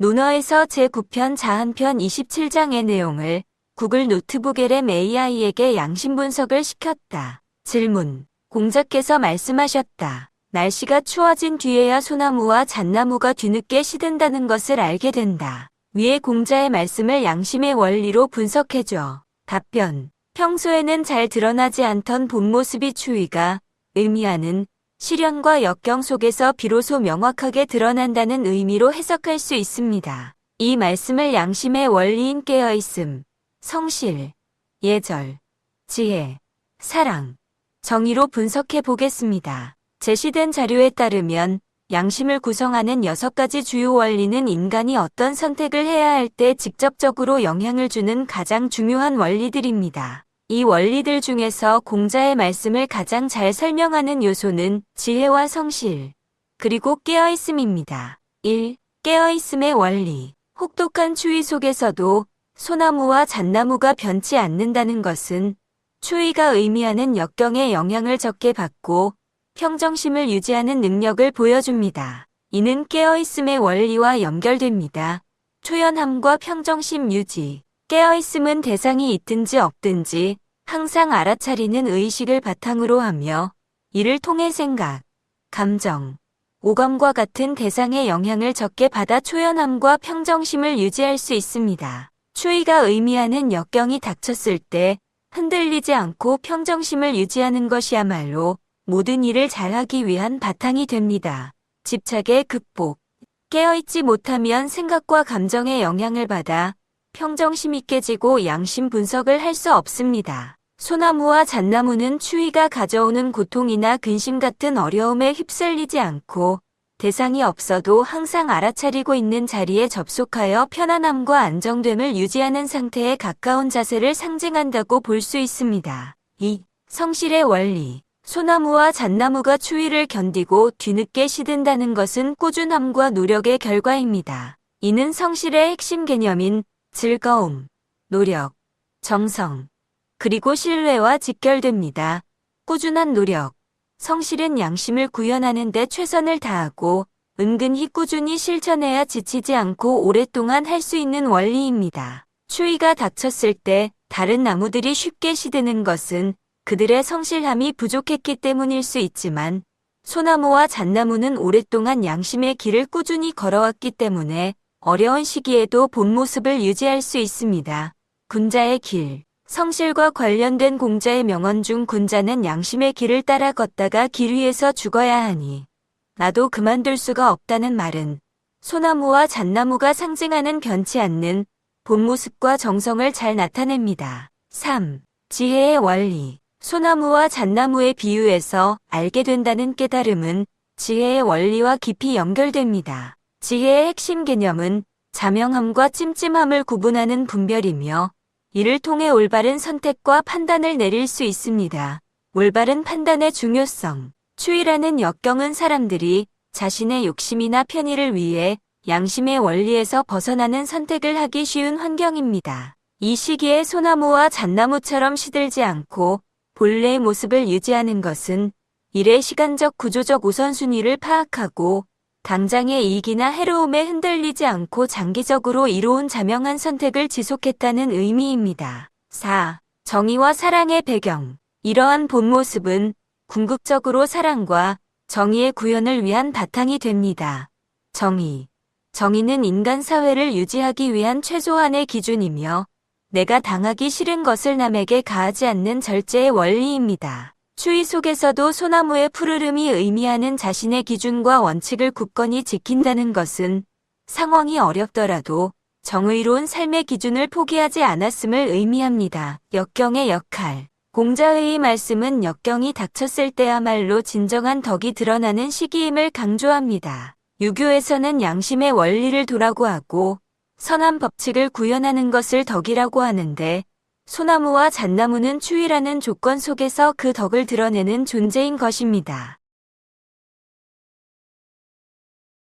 논어에서 제9편 자한편 27장의 내용을 구글 노트북 LM AI에게 양심 분석을 시켰다. 질문. 공자께서 말씀하셨다. 날씨가 추워진 뒤에야 소나무와 잣나무가 뒤늦게 시든다는 것을 알게 된다. 위의 공자의 말씀을 양심의 원리로 분석해줘. 답변. 평소에는 잘 드러나지 않던 본 모습이 추위가 의미하는 시련과 역경 속에서 비로소 명확하게 드러난다는 의미로 해석할 수 있습니다. 이 말씀을 양심의 원리인 깨어있음, 성실, 예절, 지혜, 사랑, 정의로 분석해 보겠습니다. 제시된 자료에 따르면 양심을 구성하는 6가지 주요 원리는 인간이 어떤 선택을 해야 할 때 직접적으로 영향을 주는 가장 중요한 원리들입니다. 이 원리들 중에서 공자의 말씀을 가장 잘 설명하는 요소는 지혜와 성실, 그리고 깨어있음입니다. 1. 깨어있음의 원리. 혹독한 추위 속에서도 소나무와 잣나무가 변치 않는다는 것은 추위가 의미하는 역경의 영향을 적게 받고 평정심을 유지하는 능력을 보여줍니다. 이는 깨어있음의 원리와 연결됩니다. 초연함과 평정심 유지. 깨어있음은 대상이 있든지 없든지 항상 알아차리는 의식을 바탕으로 하며 이를 통해 생각, 감정, 오감과 같은 대상의 영향을 적게 받아 초연함과 평정심을 유지할 수 있습니다. 추위가 의미하는 역경이 닥쳤을 때 흔들리지 않고 평정심을 유지하는 것이야말로 모든 일을 잘하기 위한 바탕이 됩니다. 집착의 극복. 깨어있지 못하면 생각과 감정의 영향을 받아 평정심이 깨지고 양심 분석을 할 수 없습니다. 소나무와 잣나무는 추위가 가져오는 고통이나 근심 같은 어려움에 휩쓸리지 않고 대상이 없어도 항상 알아차리고 있는 자리에 접속하여 편안함과 안정됨을 유지하는 상태에 가까운 자세를 상징한다고 볼 수 있습니다. 2. 성실의 원리. 소나무와 잣나무가 추위를 견디고 뒤늦게 시든다는 것은 꾸준함과 노력의 결과입니다. 이는 성실의 핵심 개념인 즐거움, 노력, 정성, 그리고 신뢰와 직결됩니다. 꾸준한 노력. 성실은 양심을 구현하는 데 최선을 다하고 은근히 꾸준히 실천해야 지치지 않고 오랫동안 할 수 있는 원리입니다. 추위가 닥쳤을 때 다른 나무들이 쉽게 시드는 것은 그들의 성실함이 부족했기 때문일 수 있지만 소나무와 잣나무는 오랫동안 양심의 길을 꾸준히 걸어왔기 때문에 어려운 시기에도 본 모습을 유지할 수 있습니다. 군자의 길. 성실과 관련된 공자의 명언 중 군자는 양심의 길을 따라 걷다가 길 위에서 죽어야 하니 나도 그만둘 수가 없다는 말은 소나무와 잣나무가 상징하는 변치 않는 본 모습과 정성을 잘 나타냅니다. 3. 지혜의 원리. 소나무와 잣나무의 비유에서 알게 된다는 깨달음은 지혜의 원리와 깊이 연결됩니다. 지혜의 핵심 개념은 자명함과 찜찜함을 구분하는 분별이며 이를 통해 올바른 선택과 판단을 내릴 수 있습니다. 올바른 판단의 중요성. 추위라는 역경은 사람들이 자신의 욕심이나 편의를 위해 양심의 원리에서 벗어나는 선택을 하기 쉬운 환경입니다. 이 시기에 소나무와 잣나무처럼 시들지 않고 본래의 모습을 유지하는 것은 일의 시간적 구조적 우선순위를 파악하고 당장의 이익이나 해로움에 흔들리지 않고 장기적으로 이로운 자명한 선택을 지속했다는 의미입니다. 4. 정의와 사랑의 배경. 이러한 본 모습은 궁극적으로 사랑과 정의의 구현을 위한 바탕이 됩니다. 정의. 정의는 인간 사회를 유지하기 위한 최소한의 기준이며 내가 당하기 싫은 것을 남에게 가하지 않는 절제의 원리입니다. 추위 속에서도 소나무의 푸르름이 의미하는 자신의 기준과 원칙을 굳건히 지킨다는 것은 상황이 어렵더라도 정의로운 삶의 기준을 포기하지 않았음을 의미합니다. 역경의 역할. 공자의 말씀은 역경이 닥쳤을 때야말로 진정한 덕이 드러나는 시기임을 강조합니다. 유교에서는 양심의 원리를 도라고 하고 선한 법칙을 구현하는 것을 덕이라고 하는데 소나무와 잣나무는 추위라는 조건 속에서 그 덕을 드러내는 존재인 것입니다.